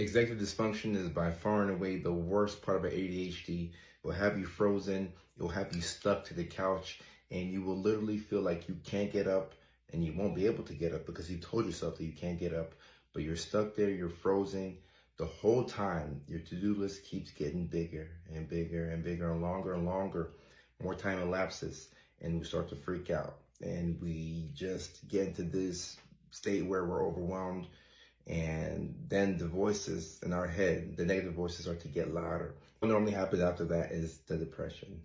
Executive dysfunction is by far and away the worst part of ADHD. It will have you frozen, it will have you stuck to the couch, and you will literally feel like you can't get up, and you won't be able to get up because you told yourself that you can't get up, but you're stuck there, you're frozen. The whole time, your to-do list keeps getting bigger and bigger and bigger and longer. More time elapses, and we start to freak out. And we just get into this state where we're overwhelmed. And then the voices in our head, the negative voices, start to get louder. What normally happens after that is the depression.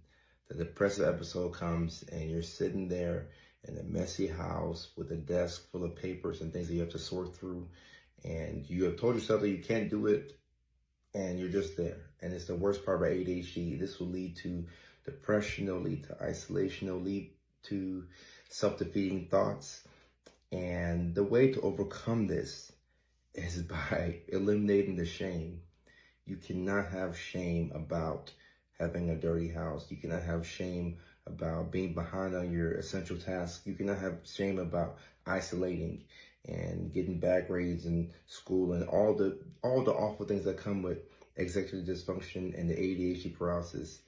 The depressive episode comes and you're sitting there in a messy house with a desk full of papers and things that you have to sort through. And you have told yourself that you can't do it, and you're just there. And it's the worst part about ADHD. This will lead to depression, it'll lead to isolation, it'll lead to self-defeating thoughts. And the way to overcome this is by eliminating the shame. You cannot have shame about having a dirty house. You cannot have shame about being behind on your essential tasks. You cannot have shame about isolating and getting bad grades in school and all the awful things that come with executive dysfunction and the ADHD paralysis.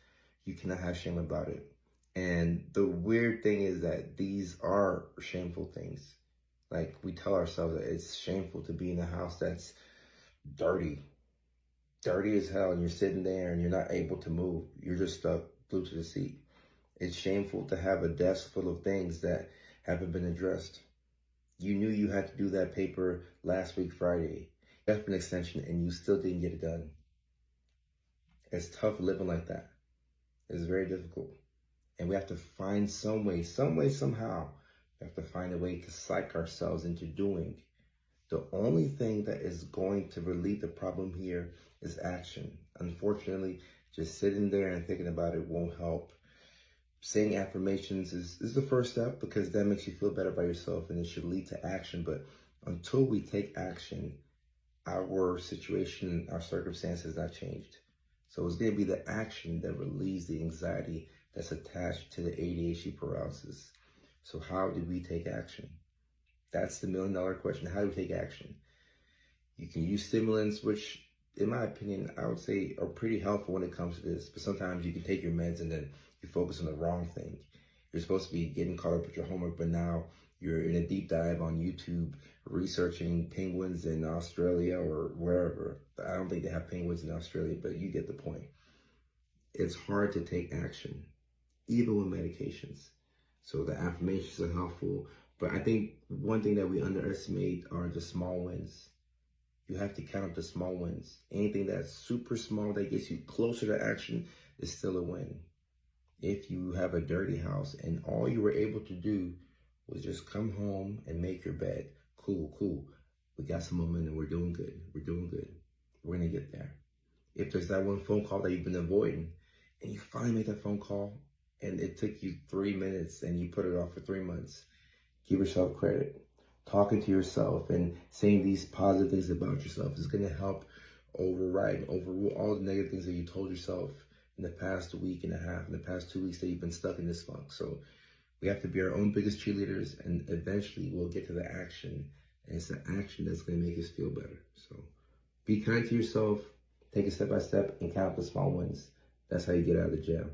You cannot have shame about it. And the weird thing is that these are shameful things. Like, we tell ourselves that it's shameful to be in a house that's dirty as hell, and you're sitting there and you're not able to move. You're just stuck glued to the seat. It's shameful to have a desk full of things that haven't been addressed. You knew you had to do that paper last week, Friday. You asked for an extension and you still didn't get it done. It's tough living like that. It's very difficult. And we have to find some way, somehow, we have to find a way to psych ourselves into doing. The only thing that is going to relieve the problem here is action. Unfortunately, just sitting there and thinking about it won't help. Saying affirmations is the first step, because that makes you feel better about yourself and it should lead to action. But until we take action, our situation, our circumstances not changed. So it's going to be the action that relieves the anxiety that's attached to the ADHD paralysis. So how do we take action? That's the $1,000,000 question. How do we take action? You can use stimulants, which, in my opinion, I would say are pretty helpful when it comes to this. But sometimes you can take your meds and then you focus on the wrong thing. You're supposed to be getting caught up with your homework, but now you're in a deep dive on YouTube researching penguins in Australia or wherever. I don't think they have penguins in Australia, but you get the point. It's hard to take action, even with medications. So the affirmations are helpful. But I think one thing that we underestimate are the small wins. You have to count up the small wins. Anything that's super small that gets you closer to action is still a win. If you have a dirty house and all you were able to do was just come home and make your bed, cool. We got some momentum. We're doing good. We're going to get there. If there's that one phone call that you've been avoiding and you finally make that phone call and it took you 3 minutes and you put it off for 3 months, give yourself credit. Talking to yourself and saying these positive things about yourself is going to help overrule all the negative things that you told yourself in the past week and a half, in the past 2 weeks that you've been stuck in this funk. So we have to be our own biggest cheerleaders, and eventually we'll get to the action. And it's the action that's going to make us feel better. So be kind to yourself, take it step by step, and count the small wins. That's how you get out of the jail.